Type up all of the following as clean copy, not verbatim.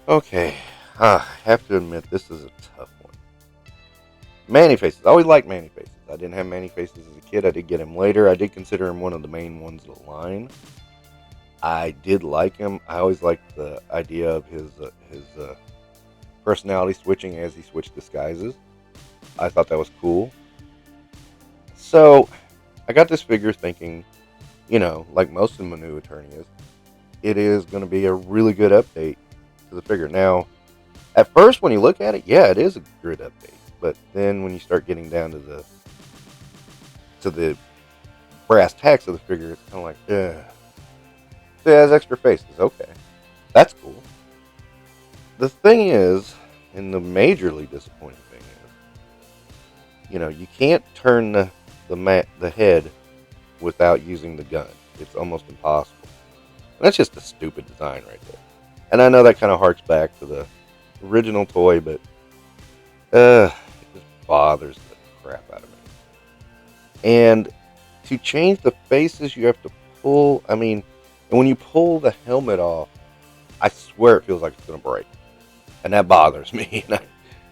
Okay, I have to admit this is a tough one. Man-E-Faces. I always liked Man-E-Faces. I didn't have Man-E-Faces as a kid. I did get him later. I did consider him one of the main ones of the line. I did like him. I always liked the idea of his personality switching as he switched disguises. I thought that was cool. So I got this figure thinking, like most of the Manu Eternias, it is going to be a really good update to the figure. Now, at first, when you look at it, yeah, it is a good update. But then when you start getting down to the brass tacks of the figure, it's kind of like, ugh. So it has extra faces. Okay, that's cool. The thing is, and the majorly disappointing thing is, you can't turn the head without using the gun. It's almost impossible. And that's just a stupid design right there. And I know that kind of harks back to the original toy, but it just bothers the crap out of me. And to change the faces, you have to pull. And when you pull the helmet off, I swear it feels like it's going to break. And that bothers me. And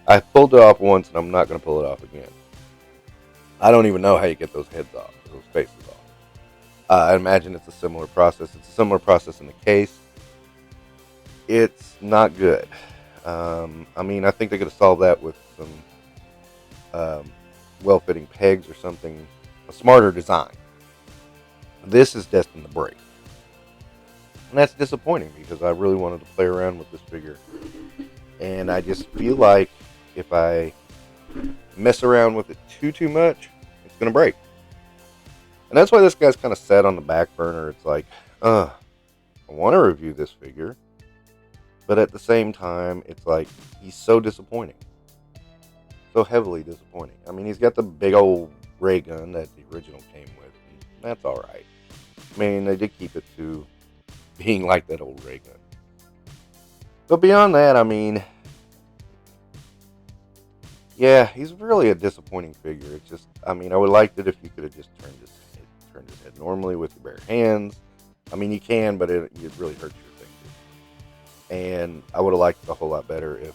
I pulled it off once, and I'm not going to pull it off again. I don't even know how you get those heads off, those faces off. I imagine it's a similar process. It's a similar process in the case. It's not good. I think they could have solved that with some well-fitting pegs or something, a smarter design. This is destined to break. And that's disappointing because I really wanted to play around with this figure. And I just feel like if I mess around with it too much, it's going to break. And that's why this guy's kind of set on the back burner. It's like, I want to review this figure. But at the same time, it's like, he's so disappointing. So heavily disappointing. He's got the big old ray gun that the original came with. And that's alright. They did keep it to being like that old ray gun. But beyond that, yeah, he's really a disappointing figure. It's just, I would have liked it if you could have just turned his head normally with your bare hands. You can, but it really hurts your fingers. And I would have liked it a whole lot better if,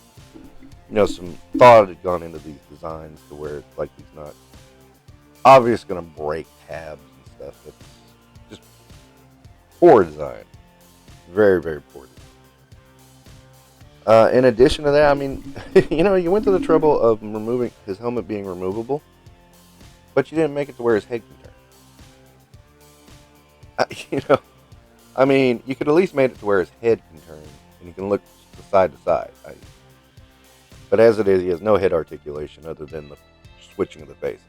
some thought had gone into these designs to where it's like he's not obviously going to break tabs and stuff. It's just poor design. Very, very poor design. In addition to that, you went to the trouble of removing his helmet being removable, but you didn't make it to where his head can turn. You could at least made it to where his head can turn and he can look side to side. But as it is, he has no head articulation other than the switching of the face.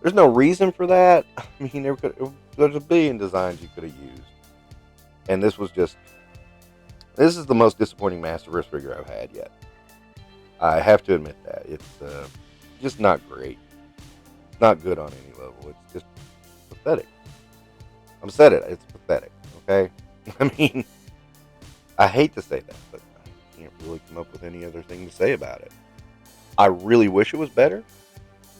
There's no reason for that. There's a billion designs you could have used. And this is the most disappointing Masterverse figure I've had yet. I have to admit that. It's just not great. It's not good on any level. It's just pathetic. I've said it. It's pathetic. Okay? I hate to say that, but I can't really come up with any other thing to say about it. I really wish it was better,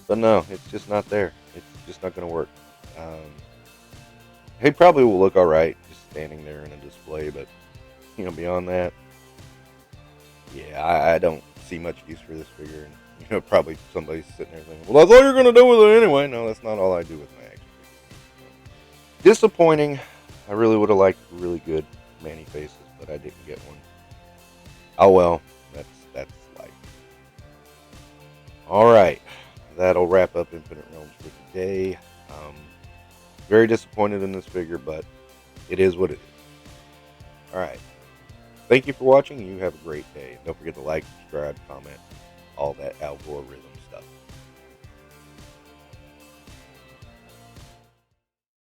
but no, it's just not there. It's just not going to work. He probably will look alright just standing there in a display, but beyond that, yeah, I don't see much use for this figure. And probably somebody's sitting there thinking, well, that's all you're going to do with it anyway. No, that's not all I do with my action figures. Disappointing. I really would have liked really good Man-E-Faces, but I didn't get one. Oh well, that's life. Alright, that'll wrap up Infinite Realms for today. Very disappointed in this figure, but it is what it is. Alright, thank you for watching. You have a great day. Don't forget to like, subscribe, comment, all that algorithm.